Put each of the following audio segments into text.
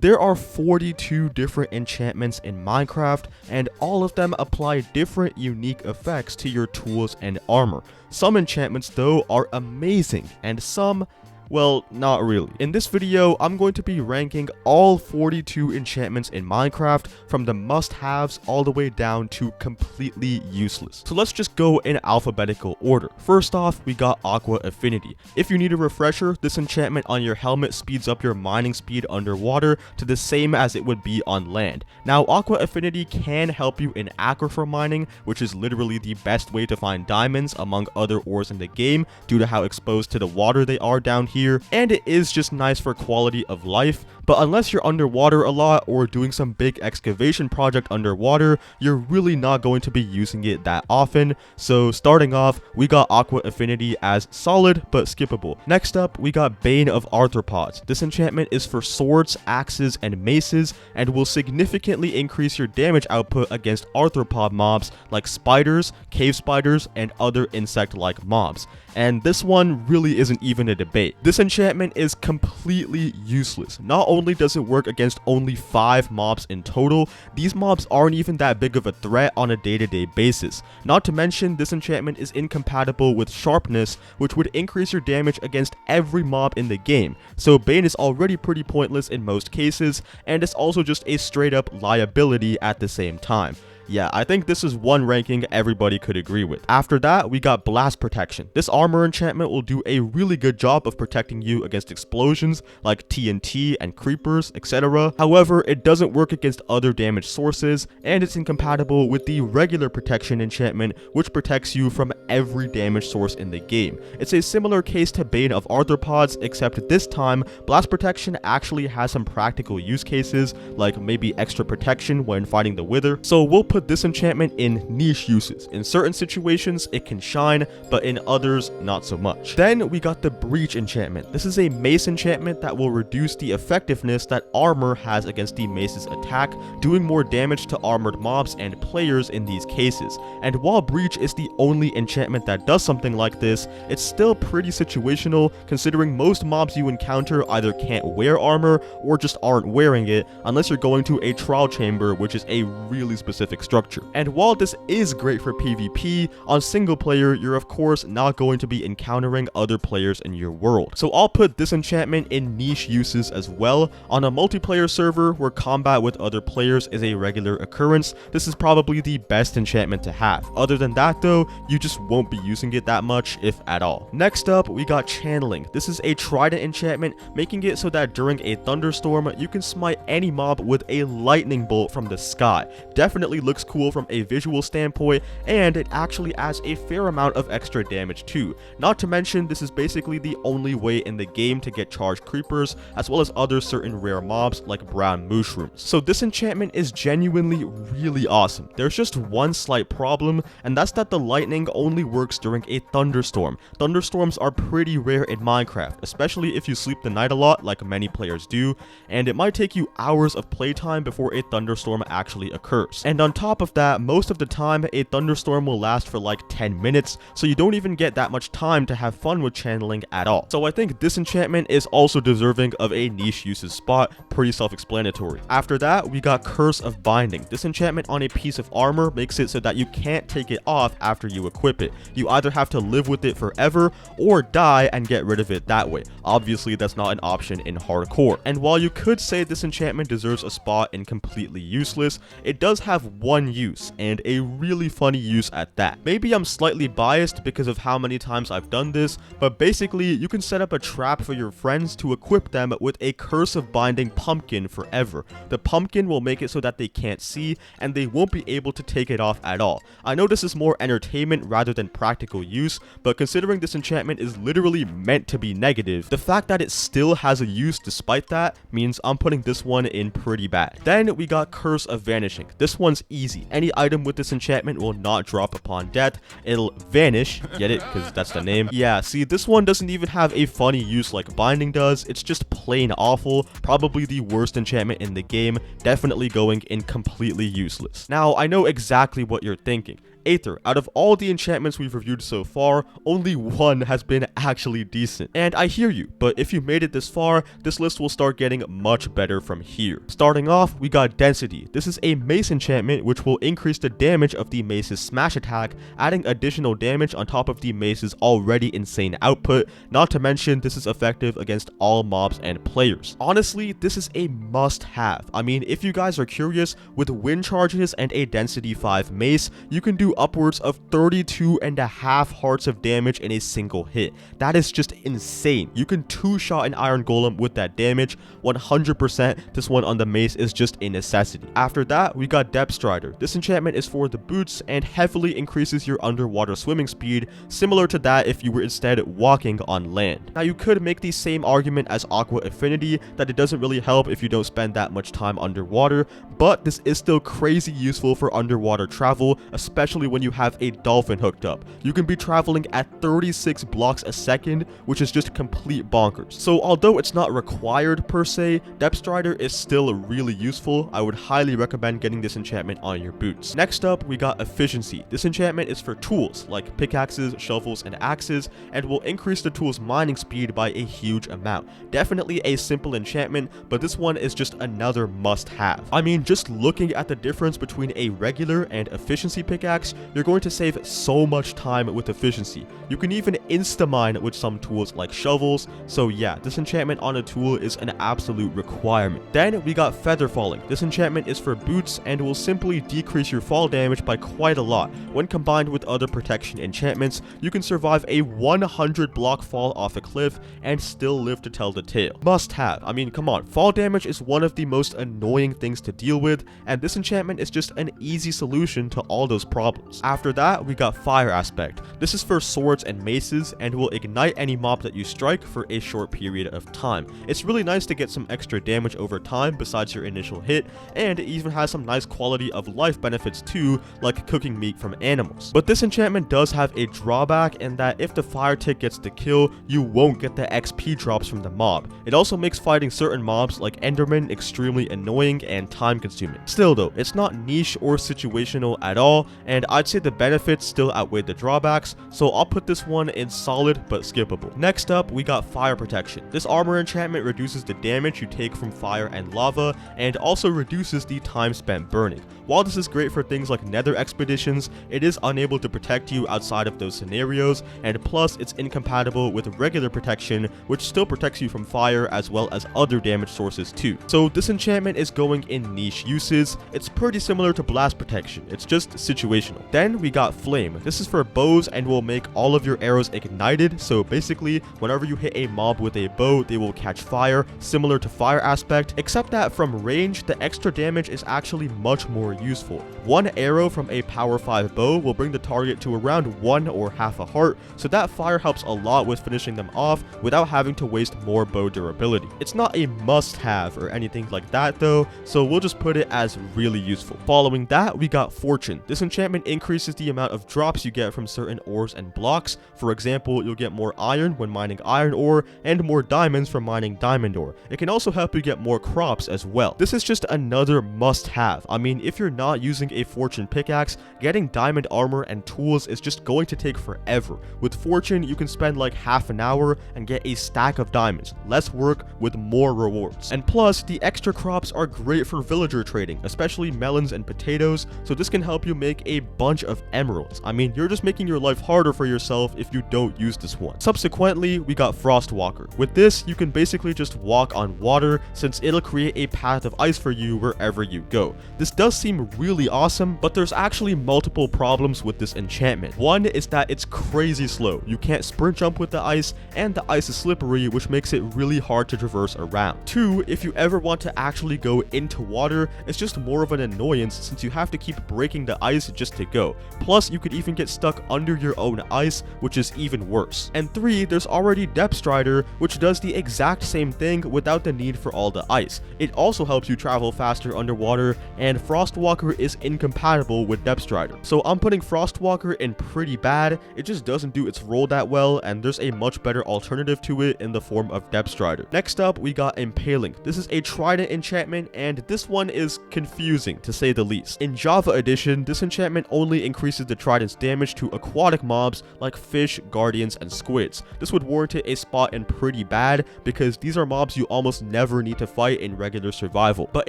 There are 42 different enchantments in Minecraft, and all of them apply different unique effects to your tools and armor. Some enchantments though are amazing, and some, well, not really. In this video, I'm going to be ranking all 42 enchantments in Minecraft from the must-haves all the way down to completely useless. So let's just go in alphabetical order. First off, we got Aqua Affinity. If you need a refresher, this enchantment on your helmet speeds up your mining speed underwater to the same as it would be on land. Now, Aqua Affinity can help you in aquifer mining, which is literally the best way to find diamonds among other ores in the game due to how exposed to the water they are down here. And it is just nice for quality of life, but unless you're underwater a lot or doing some big excavation project underwater, you're really not going to be using it that often. So starting off, we got Aqua Affinity as solid but skippable. Next up, we got Bane of Arthropods. This enchantment is for swords, axes, and maces, and will significantly increase your damage output against arthropod mobs like spiders, cave spiders, and other insect-like mobs. And this one really isn't even a debate. This enchantment is completely useless. Not only does it work against only 5 mobs in total, these mobs aren't even that big of a threat on a day-to-day basis. Not to mention, this enchantment is incompatible with sharpness, which would increase your damage against every mob in the game. So Bane is already pretty pointless in most cases, and it's also just a straight-up liability at the same time. Yeah, I think this is one ranking everybody could agree with. After that, we got Blast Protection. This armor enchantment will do a really good job of protecting you against explosions like TNT and creepers, etc. However, it doesn't work against other damage sources, and it's incompatible with the regular protection enchantment, which protects you from every damage source in the game. It's a similar case to Bane of Arthropods, except this time, Blast Protection actually has some practical use cases, like maybe extra protection when fighting the Wither. So we'll put this enchantment in niche uses. In certain situations, it can shine, but in others, not so much. Then we got the Breach enchantment. This is a mace enchantment that will reduce the effectiveness that armor has against the mace's attack, doing more damage to armored mobs and players in these cases. And while Breach is the only enchantment that does something like this, it's still pretty situational, considering most mobs you encounter either can't wear armor or just aren't wearing it, unless you're going to a trial chamber, which is a really specific structure. And while this is great for PvP, on single player, you're of course not going to be encountering other players in your world. So I'll put this enchantment in niche uses as well. On a multiplayer server where combat with other players is a regular occurrence, this is probably the best enchantment to have. Other than that though, you just won't be using it that much, if at all. Next up, we got Channeling. This is a trident enchantment, making it so that during a thunderstorm, you can smite any mob with a lightning bolt from the sky. Definitely looks cool from a visual standpoint, and it actually adds a fair amount of extra damage too. Not to mention, this is basically the only way in the game to get charged creepers, as well as other certain rare mobs like brown mushrooms. So this enchantment is genuinely really awesome. There's just one slight problem, and that's that the lightning only works during a thunderstorm. Thunderstorms are pretty rare in Minecraft, especially if you sleep the night a lot like many players do, and it might take you hours of playtime before a thunderstorm actually occurs. And on top of that, most of the time a thunderstorm will last for like 10 minutes, so you don't even get that much time to have fun with channeling at all. So I think this enchantment is also deserving of a niche uses spot, pretty self-explanatory. After that, we got Curse of Binding. This enchantment on a piece of armor makes it so that you can't take it off after you equip it. You either have to live with it forever or die and get rid of it that way. Obviously, that's not an option in hardcore. And while you could say this enchantment deserves a spot in completely useless, it does have one use, and a really funny use at that. Maybe I'm slightly biased because of how many times I've done this, but basically you can set up a trap for your friends to equip them with a Curse of Binding pumpkin forever. The pumpkin will make it so that they can't see, and they won't be able to take it off at all. I know this is more entertainment rather than practical use, but considering this enchantment is literally meant to be negative, the fact that it still has a use despite that means I'm putting this one in pretty bad. Then we got Curse of Vanishing. This one's easy. Any item with this enchantment will not drop upon death. It'll vanish. Get it? Because that's the name. Yeah, see, this one doesn't even have a funny use like Binding does. It's just plain awful. Probably the worst enchantment in the game. Definitely going in completely useless. Now, I know exactly what you're thinking. Aether. Out of all the enchantments we've reviewed so far, only one has been actually decent. And I hear you, but if you made it this far, this list will start getting much better from here. Starting off, we got Density. This is a Mace enchantment which will increase the damage of the Mace's smash attack, adding additional damage on top of the Mace's already insane output. Not to mention, this is effective against all mobs and players. Honestly, this is a must-have. I mean, if you guys are curious, with wind charges and a Density 5 Mace, you can do upwards of 32.5 hearts of damage in a single hit. That is just insane. You can two-shot an Iron Golem with that damage. 100% this one on the Mace is just a necessity. After that, we got Depth Strider. This enchantment is for the boots and heavily increases your underwater swimming speed, similar to that if you were instead walking on land. Now, you could make the same argument as Aqua Affinity that it doesn't really help if you don't spend that much time underwater, but this is still crazy useful for underwater travel, especially when you have a dolphin hooked up. You can be traveling at 36 blocks a second, which is just complete bonkers. So although it's not required per se, Depth Strider is still really useful. I would highly recommend getting this enchantment on your boots. Next up, we got Efficiency. This enchantment is for tools like pickaxes, shovels, and axes, and will increase the tool's mining speed by a huge amount. Definitely a simple enchantment, but this one is just another must-have. I mean, just looking at the difference between a regular and efficiency pickaxe, you're going to save so much time with efficiency. You can even insta-mine with some tools like shovels, so yeah, this enchantment on a tool is an absolute requirement. Then we got Feather Falling. This enchantment is for boots and will simply decrease your fall damage by quite a lot. When combined with other protection enchantments, you can survive a 100 block fall off a cliff and still live to tell the tale. Must have. I mean, come on, fall damage is one of the most annoying things to deal with, and this enchantment is just an easy solution to all those problems. After that, we got Fire Aspect. This is for swords and maces and will ignite any mob that you strike for a short period of time. It's really nice to get some extra damage over time besides your initial hit, and it even has some nice quality of life benefits too, like cooking meat from animals. But this enchantment does have a drawback in that if the fire tick gets the kill, you won't get the XP drops from the mob. It also makes fighting certain mobs like Enderman extremely annoying and time consuming. Still though, it's not niche or situational at all, and I'd say the benefits still outweigh the drawbacks, so I'll put this one in solid but skippable. Next up, we got Fire Protection. This armor enchantment reduces the damage you take from fire and lava, and also reduces the time spent burning. While this is great for things like nether expeditions, it is unable to protect you outside of those scenarios, and plus it's incompatible with regular protection, which still protects you from fire as well as other damage sources too. So this enchantment is going in niche uses. It's pretty similar to blast protection, it's just situational. Then we got Flame. This is for bows and will make all of your arrows ignited, so basically whenever you hit a mob with a bow, they will catch fire, similar to Fire Aspect, except that from range, the extra damage is actually much more useful. One arrow from a power 5 bow will bring the target to around 1 or half a heart, so that fire helps a lot with finishing them off without having to waste more bow durability. It's not a must-have or anything like that though, so we'll just put it as really useful. Following that, we got Fortune. This enchantment increases the amount of drops you get from certain ores and blocks. For example, you'll get more iron when mining iron ore and more diamonds from mining diamond ore. It can also help you get more crops as well. This is just another must-have. I mean, if you're not using a Fortune pickaxe, getting diamond armor and tools is just going to take forever. With Fortune, you can spend like half an hour and get a stack of diamonds. Less work with more rewards. And plus, the extra crops are great for villager trading, especially melons and potatoes, so this can help you make a bunch of emeralds. I mean, you're just making your life harder for yourself if you don't use this one. Subsequently, we got Frostwalker. With this, you can basically just walk on water, since it'll create a path of ice for you wherever you go. This does seem really awesome, but there's actually multiple problems with this enchantment. One is that it's crazy slow. You can't sprint jump with the ice, and the ice is slippery, which makes it really hard to traverse around. Two, if you ever want to actually go into water, it's just more of an annoyance since you have to keep breaking the ice just to go. Plus, you could even get stuck under your own ice, which is even worse. And three, there's already Depth Strider, which does the exact same thing without the need for all the ice. It also helps you travel faster underwater, and Frostwalker is incompatible with Depth Strider. So I'm putting Frostwalker in pretty bad. It just doesn't do its role that well, and there's a much better alternative to it in the form of Depth Strider. Next up, we got Impaling. This is a trident enchantment, and this one is confusing to say the least. In Java Edition, this enchantment only increases the trident's damage to aquatic mobs like fish, guardians, and squids. This would warrant it a spot in pretty bad because these are mobs you almost never need to fight in regular survival. But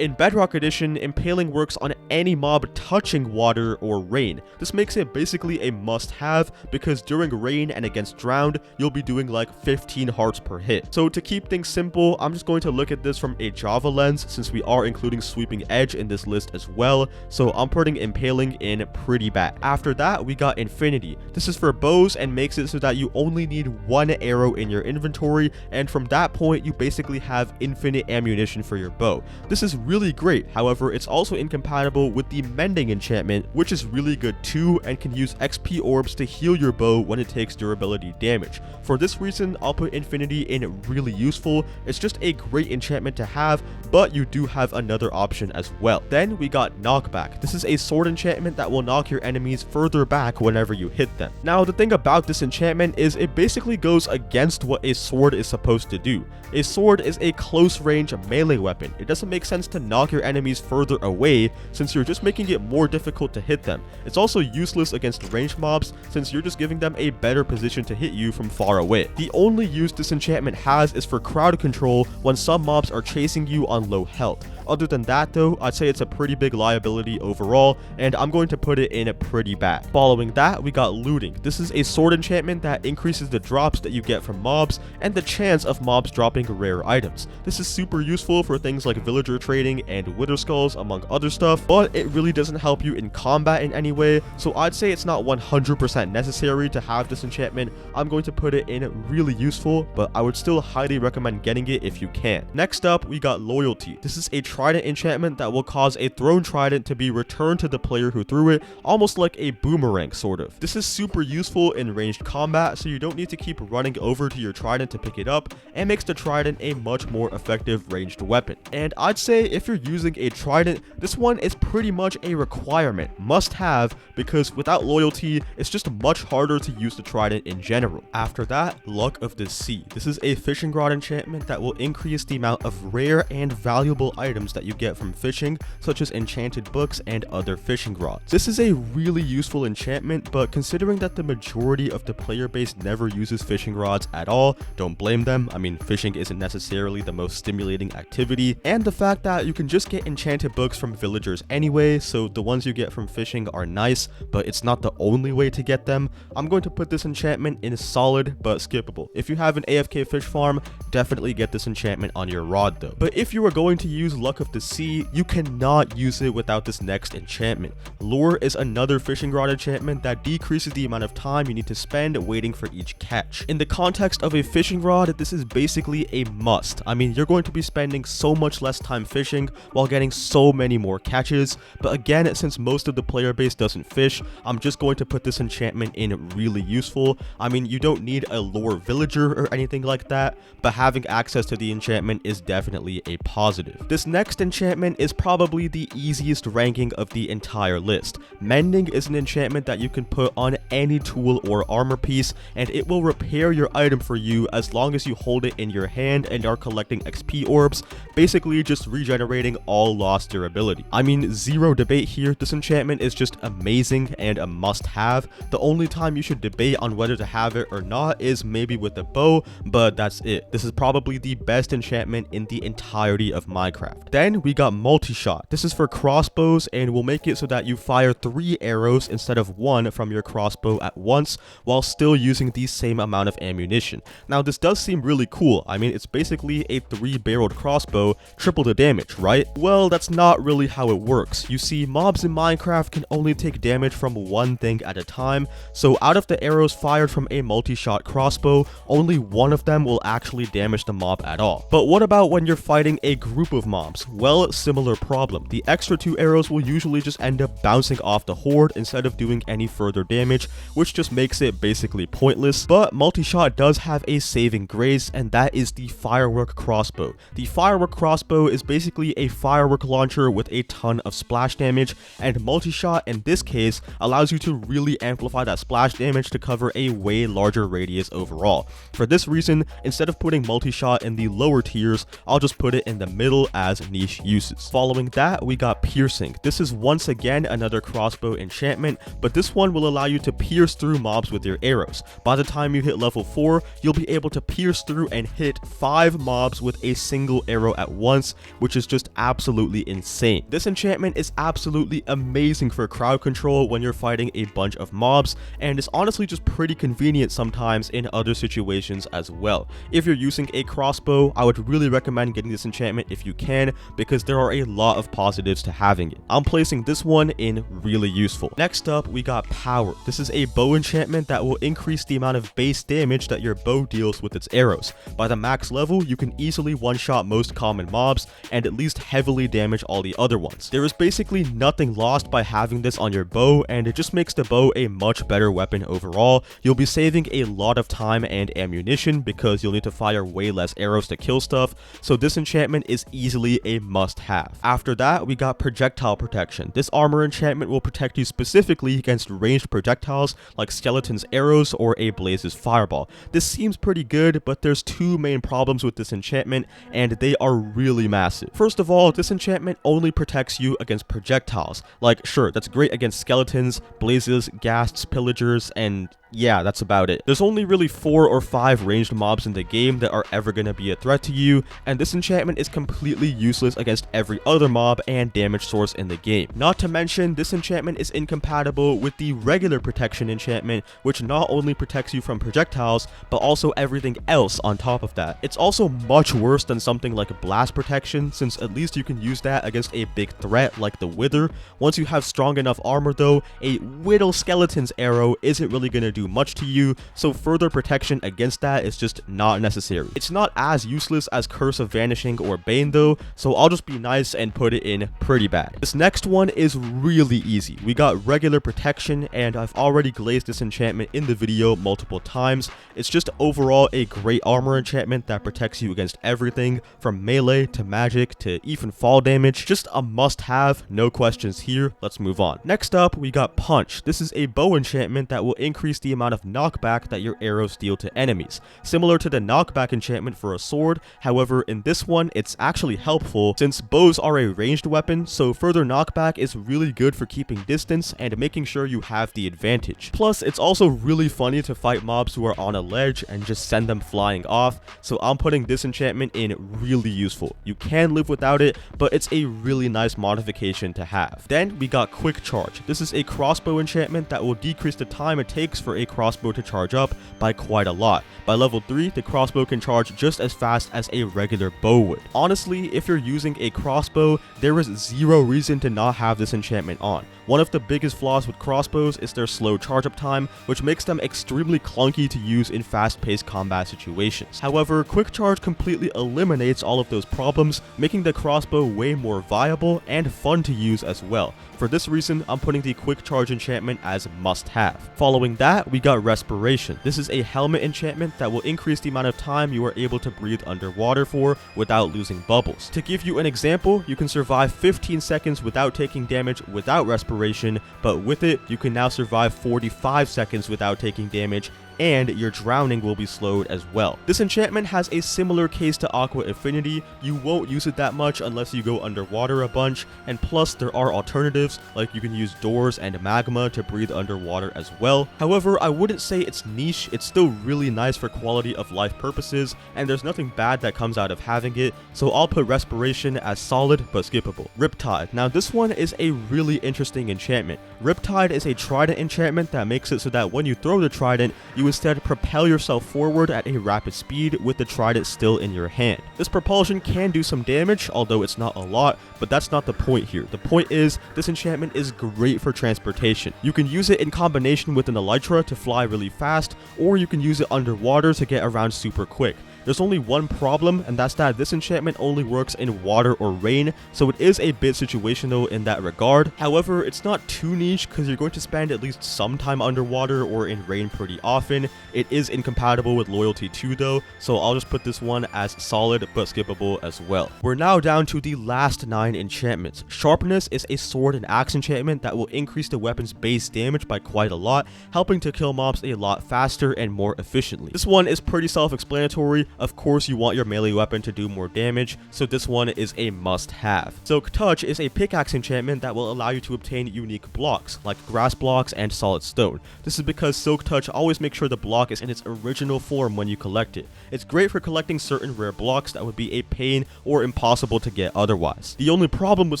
in Bedrock Edition, impaling works on any mob touching water or rain. This makes it basically a must-have because during rain and against drowned, you'll be doing like 15 hearts per hit. So to keep things simple, I'm just going to look at this from a Java lens since we are including Sweeping Edge in this list as well, so I'm putting impaling in pretty bad. After that, we got Infinity. This is for bows and makes it so that you only need one arrow in your inventory, and from that point, you basically have infinite ammunition for your bow. This is really great, however, it's also incompatible with the Mending enchantment, which is really good too and can use XP orbs to heal your bow when it takes durability damage. For this reason, I'll put Infinity in really useful. It's just a great enchantment to have, but you do have another option as well. Then we got Knockback. This is a sword enchantment that will knock your enemies further back whenever you hit them. Now, the thing about this enchantment is it basically goes against what a sword is supposed to do. A sword is a close range melee weapon. It doesn't make sense to knock your enemies further away since you're just making it more difficult to hit them. It's also useless against ranged mobs since you're just giving them a better position to hit you from far away. The only use this enchantment has is for crowd control when some mobs are chasing you on low health. Other than that though, I'd say it's a pretty big liability overall, and I'm going to put it in pretty bad. Following that, we got Looting. This is a sword enchantment that increases the drops that you get from mobs and the chance of mobs dropping rare items. This is super useful for things like villager trading and wither skulls among other stuff, but it really doesn't help you in combat in any way, so I'd say it's not 100% necessary to have this enchantment. I'm going to put it in really useful, but I would still highly recommend getting it if you can. Next up, we got Loyalty. This is a trident enchantment that will cause a thrown trident to be returned to the player who threw it, almost like a boomerang sort of. This is super useful in ranged combat, so you don't need to keep running over to your trident to pick it up, and makes the trident a much more effective ranged weapon. And I'd say if you're using a trident, this one is pretty much a requirement, must have, because without Loyalty, it's just much harder to use the trident in general. After that, Luck of the Sea. This is a fishing rod enchantment that will increase the amount of rare and valuable items that you get from fishing, such as enchanted books and other fishing rods. This is a really useful enchantment, but considering that the majority of the player base never uses fishing rods at all, don't blame them. I mean, fishing isn't necessarily the most stimulating activity, and the fact that you can just get enchanted books from villagers anyway, so the ones you get from fishing are nice, but it's not the only way to get them. I'm going to put this enchantment in solid but skippable. If you have an AFK fish farm, definitely get this enchantment on your rod though. But if you are going to use Luck of the Sea, you cannot use it without this next enchantment. Lure is another fishing rod enchantment that decreases the amount of time you need to spend waiting for each catch. In the context of a fishing rod, this is basically a must. I mean, you're going to be spending so much less time fishing while getting so many more catches, but again, since most of the player base doesn't fish, I'm just going to put this enchantment in really useful. I mean, you don't need a lure villager or anything like that, but having access to the enchantment is definitely a positive. This next enchantment is probably the easiest ranking of the entire list. Mending is an enchantment that you can put on any tool or armor piece, and it will repair your item for you as long as you hold it in your hand and are collecting XP orbs, basically just regenerating all lost durability. I mean, zero debate here, this enchantment is just amazing and a must-have. The only time you should debate on whether to have it or not is maybe with the bow, but that's it. This is probably the best enchantment in the entirety of Minecraft. Then we got Multi-Shot. This is for crossbows and will make it so that you fire 3 arrows instead of 1 from your crossbow at once while still using the same amount of ammunition. Now this does seem really cool. I mean, it's basically a 3-barreled crossbow, triple the damage, right? Well, that's not really how it works. You see, mobs in Minecraft can only take damage from one thing at a time, so out of the arrows fired from a multi-shot crossbow, only one of them will actually damage the mob at all. But what about when you're fighting a group of mobs? Well, similar problem. The extra 2 arrows will usually just end up bouncing off the horde instead of doing any further damage, which just makes it basically pointless. But multi-shot does have a saving grace, and that is the firework crossbow. The firework crossbow is basically a firework launcher with a ton of splash damage, and multi-shot in this case allows you to really amplify that splash damage to cover a way larger radius overall. For this reason, instead of putting multi-shot in the lower tiers, I'll just put it in the middle as niche uses. Following that, we got piercing. This is once again another crossbow enchantment, but this one will allow you to pierce through mobs with your arrows. By the time you hit level 4, you'll be able to pierce through and hit 5 mobs with a single arrow at once, which is just absolutely insane. This enchantment is absolutely amazing for crowd control when you're fighting a bunch of mobs, and is honestly just pretty convenient sometimes in other situations as well. If you're using a crossbow, I would really recommend getting this enchantment if you can, because there are a lot of positives to having it. I'm placing this one in really useful. Next up, we got power. This is a bow enchantment that will increase the amount of base damage that your bow deals with its arrows. By the max level, you can easily one-shot most common mobs and at least heavily damage all the other ones. There is basically nothing lost by having this on your bow, and it just makes the bow a much better weapon overall. You'll be saving a lot of time and ammunition because you'll need to fire way less arrows to kill stuff, so this enchantment is easily a must-have. After that, we got projectile protection. This armor enchantment will protect you specifically against ranged projectiles like Skeleton's arrows or a Blaze's fireball. This seems pretty good, but there's two main problems with this enchantment, and they are really massive. First of all, this enchantment only protects you against projectiles. Like, sure, that's great against skeletons, blazes, ghasts, pillagers, and yeah, that's about it. There's only really 4 or 5 ranged mobs in the game that are ever gonna be a threat to you, and this enchantment is completely useless against every other mob and damage source in the game. Not to mention, this enchantment is incompatible with the regular protection enchantment, which not only protects you from projectiles, but also everything else on top of that. It's also much worse than something like blast protection, since at least you can use that against a big threat like the Wither. Once you have strong enough armor though, a Whittle Skeleton's arrow isn't really gonna do much to you, so further protection against that is just not necessary. It's not as useless as Curse of Vanishing or Bane though, so I'll just be nice and put it in pretty bad. This next one is really easy. We got regular protection, and I've already glazed this enchantment in the video multiple times. It's just overall a great armor enchantment that protects you against everything from melee to magic to even fall damage. Just a must-have, no questions here. Let's move on. Next up, we got punch. This is a bow enchantment that will increase the amount of knockback that your arrows deal to enemies. Similar to the knockback enchantment for a sword, however, in this one, it's actually helpful since bows are a ranged weapon, so further knockback is really good for keeping distance and making sure you have the advantage. Plus, it's also really funny to fight mobs who are on a ledge and just send them flying off, so I'm putting this enchantment in really useful. You can live without it, but it's a really nice modification to have. Then we got quick charge. This is a crossbow enchantment that will decrease the time it takes for a crossbow to charge up by quite a lot. By level 3, the crossbow can charge just as fast as a regular bow would. Honestly, if you're using a crossbow, there is zero reason to not have this enchantment on. One of the biggest flaws with crossbows is their slow charge up time, which makes them extremely clunky to use in fast-paced combat situations. However, quick charge completely eliminates all of those problems, making the crossbow way more viable and fun to use as well. For this reason, I'm putting the quick charge enchantment as must-have. Following that, we got respiration. This is a helmet enchantment that will increase the amount of time you are able to breathe underwater for without losing bubbles. To give you an example, you can survive 15 seconds without taking damage without respiration, but with it, you can now survive 45 seconds without taking damage, and your drowning will be slowed as well. This enchantment has a similar case to Aqua Affinity. You won't use it that much unless you go underwater a bunch, and plus there are alternatives, like you can use doors and magma to breathe underwater as well. However, I wouldn't say it's niche. It's still really nice for quality of life purposes, and there's nothing bad that comes out of having it, so I'll put respiration as solid but skippable. Riptide. Now this one is a really interesting enchantment. Riptide is a trident enchantment that makes it so that when you throw the trident, you instead propel yourself forward at a rapid speed with the trident still in your hand. This propulsion can do some damage, although it's not a lot, but that's not the point here. The point is, this enchantment is great for transportation. You can use it in combination with an elytra to fly really fast, or you can use it underwater to get around super quick. There's only one problem, and that's that this enchantment only works in water or rain, so it is a bit situational in that regard. However, it's not too niche because you're going to spend at least some time underwater or in rain pretty often. It is incompatible with loyalty 2 though, so I'll just put this one as solid but skippable as well. We're now down to the last 9 enchantments. Sharpness is a sword and axe enchantment that will increase the weapon's base damage by quite a lot, helping to kill mobs a lot faster and more efficiently. This one is pretty self-explanatory. Of course, you want your melee weapon to do more damage, so this one is a must-have. Silk Touch is a pickaxe enchantment that will allow you to obtain unique blocks, like grass blocks and solid stone. This is because Silk Touch always makes sure the block is in its original form when you collect it. It's great for collecting certain rare blocks that would be a pain or impossible to get otherwise. The only problem with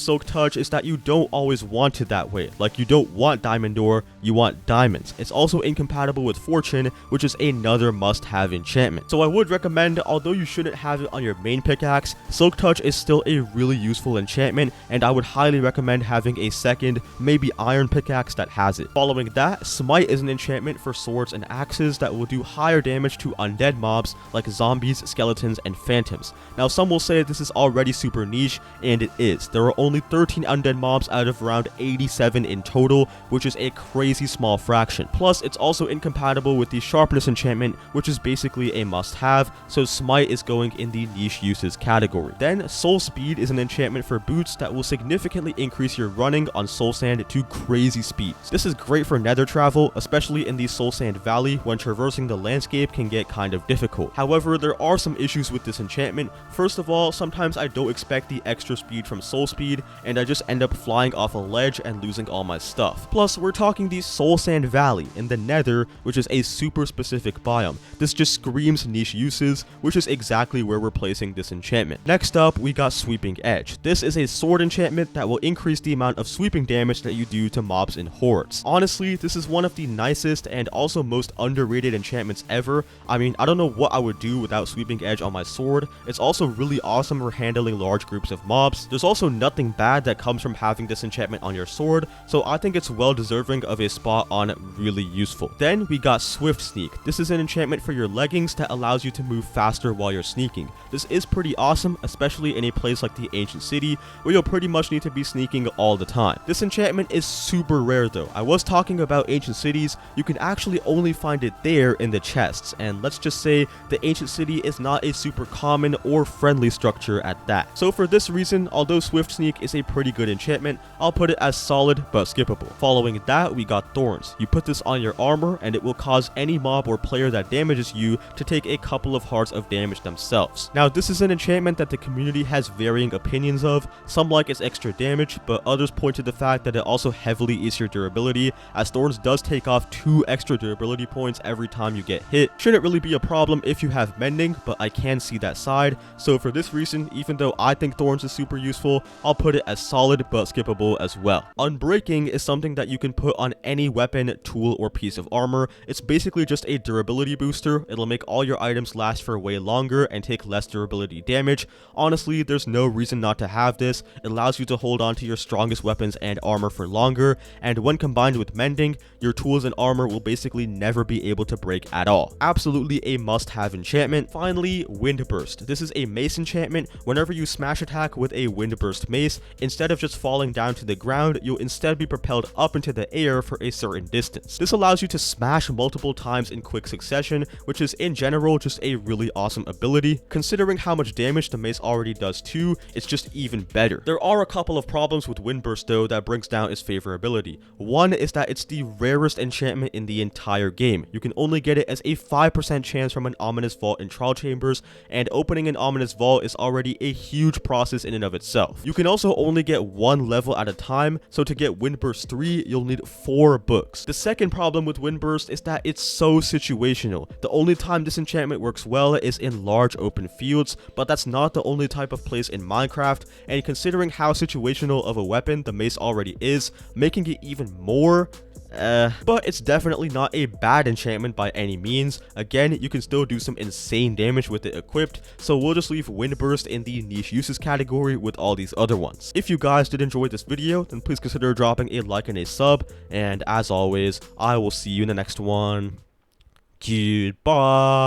Silk Touch is that you don't always want it that way. Like, you don't want diamond ore, you want diamonds. It's also incompatible with Fortune, which is another must-have enchantment. So I would recommend, although you shouldn't have it on your main pickaxe, Silk Touch is still a really useful enchantment, and I would highly recommend having a second, maybe iron pickaxe that has it. Following that, Smite is an enchantment for swords and axes that will do higher damage to undead mobs like zombies, skeletons, and phantoms. Now, some will say this is already super niche, and it is. There are only 13 undead mobs out of around 87 in total, which is a crazy small fraction. Plus, it's also incompatible with the Sharpness enchantment, which is basically a must-have, so Smite is going in the niche uses category. Then, Soul Speed is an enchantment for boots that will significantly increase your running on Soul Sand to crazy speeds. This is great for nether travel, especially in the Soul Sand Valley when traversing the landscape can get kind of difficult. However, there are some issues with this enchantment. First of all, sometimes I don't expect the extra speed from Soul Speed, and I just end up flying off a ledge and losing all my stuff. Plus, we're talking the Soul Sand Valley in the Nether, which is a super specific biome. This just screams niche uses, which is exactly where we're placing this enchantment. Next up, we got Sweeping Edge. This is a sword enchantment that will increase the amount of sweeping damage that you do to mobs in hordes. Honestly, this is one of the nicest and also most underrated enchantments ever. I mean, I don't know what I would do without Sweeping Edge on my sword. It's also really awesome for handling large groups of mobs. There's also nothing bad that comes from having this enchantment on your sword, so I think it's well deserving of a spot on really useful. Then we got Swift Sneak. This is an enchantment for your leggings that allows you to move faster while you're sneaking. This is pretty awesome, especially in a place like the Ancient City, where you'll pretty much need to be sneaking all the time. This enchantment is super rare though. I was talking about Ancient Cities, you can actually only find it there in the chests, and let's just say the Ancient City is not a super common or friendly structure at that. So for this reason, although Swift Sneak is a pretty good enchantment, I'll put it as solid but skippable. Following that, we got Thorns. You put this on your armor and it will cause any mob or player that damages you to take a couple of hearts of damage themselves. Now, this is an enchantment that the community has varying opinions of. Some like its extra damage, but others point to the fact that it also heavily eats your durability, as Thorns does take off 2 extra durability points every time you get hit. Shouldn't really be a problem if you have Mending, but I can see that side. So for this reason, even though I think Thorns is super useful, I'll put it as solid but skippable as well. Unbreaking is something that you can put on any weapon, tool, or piece of armor. It's basically just a durability booster. It'll make all your items last for way longer and take less durability damage. Honestly, there's no reason not to have this. It allows you to hold on to your strongest weapons and armor for longer, and when combined with Mending, your tools and armor will basically never be able to break at all. Absolutely a must-have enchantment. Finally, Windburst. This is a mace enchantment. Whenever you smash attack with a Windburst mace, instead of just falling down to the ground, you'll instead be propelled up into the air for a certain distance. This allows you to smash multiple times in quick succession, which is in general just a really awesome ability. Considering how much damage the mace already does too, it's just even better. There are a couple of problems with Windburst though that brings down its favorability. One is that it's the rarest enchantment in the entire game. You can only get it as a 5% chance from an Ominous Vault in Trial Chambers, and opening an Ominous Vault is already a huge process in and of itself. You can also only get 1 level at a time, so to get Windburst 3, you'll need 4 books. The second problem with Windburst is that it's so situational. The only time this enchantment works well is in large open fields, but that's not the only type of place in Minecraft, and considering how situational of a weapon the mace already is, making it even more, but it's definitely not a bad enchantment by any means. Again, you can still do some insane damage with it equipped, so we'll just leave Windburst in the niche uses category with all these other ones. If you guys did enjoy this video, then please consider dropping a like and a sub, and as always, I will see you in the next one. Goodbye.